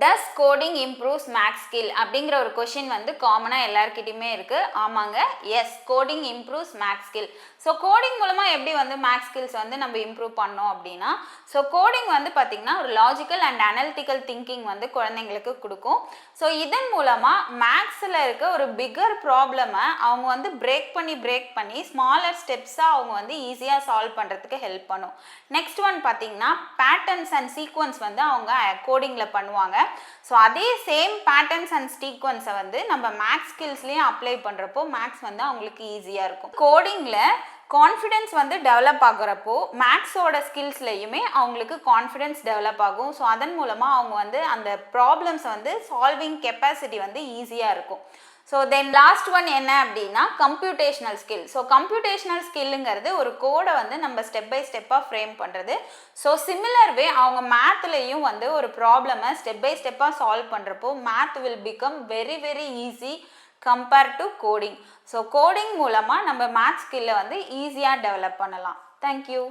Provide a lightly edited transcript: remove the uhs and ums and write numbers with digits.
டஸ் coding improves makes skill அப்படிங்கிற ஒரு question வந்து காமனாக எல்லாருக்கிட்டையுமே இருக்குது. ஆமாங்க, yes, coding improves makes skill. So coding மூலமாக எப்படி வந்து மேக்ஸ் ஸ்கில்ஸ் வந்து நம்ம இம்ப்ரூவ் பண்ணோம் அப்படின்னா, ஸோ கோடிங் வந்து பார்த்திங்கன்னா ஒரு லாஜிக்கல் அண்ட் அனலிட்டிக்கல் திங்கிங் வந்து குழந்தைங்களுக்கு கொடுக்கும். ஸோ இதன் மூலமாக மேக்ஸில் இருக்க ஒரு பிக்கர் ப்ராப்ளமை அவங்க வந்து பிரேக் பண்ணி ஸ்மாலர் ஸ்டெப்ஸாக அவங்க வந்து ஈஸியாக சால்வ் பண்ணுறதுக்கு ஹெல்ப் பண்ணும். நெக்ஸ்ட் ஒன் பார்த்திங்கன்னா பேட்டர்ன்ஸ் அண்ட் சீக்வன்ஸ் வந்து அவங்க கோடிங்கில் பண்ணுவாங்க. ஸோ அதே சேம் பேட்டர்ன்ஸ் அண்ட் சீக்வன்ஸை வந்து நம்ம மேக்ஸ் ஸ்கில்ஸ்லேயும் அப்ளை பண்ணுறப்போ மேக்ஸ் வந்து அவங்களுக்கு ஈஸியாக இருக்கும். கோடிங்கில் கான்ஃபிடென்ஸ் வந்து டெவலப் ஆகுறப்போ மேக்ஸோட ஸ்கில்ஸ்லையுமே அவங்களுக்கு கான்ஃபிடென்ஸ் டெவலப் ஆகும். ஸோ அதன் மூலமாக அவங்க வந்து அந்த ப்ராப்ளம்ஸை வந்து சால்விங் கெப்பாசிட்டி வந்து ஈஸியாக இருக்கும். ஸோ தென் லாஸ்ட் ஒன் என்ன அப்படின்னா கம்ப்யூட்டேஷனல் ஸ்கில். ஸோ கம்ப்யூட்டேஷனல் ஸ்கில்லுங்கிறது ஒரு கோடை வந்து நம்ம ஸ்டெப் பை ஸ்டெப்பாக ஃப்ரேம் பண்ணுறது. ஸோ சிமிலர் வே அவங்க மேத்லேயும் வந்து ஒரு ப்ராப்ளமை ஸ்டெப் பை ஸ்டெப்பாக சால்வ் பண்ணுறப்போ math will become very very easy compared to coding. So coding மூலமாக நம்ம மேத் ஸ்கில்லை வந்து ஈஸியாக டெவலப் பண்ணலாம். தேங்க்யூ.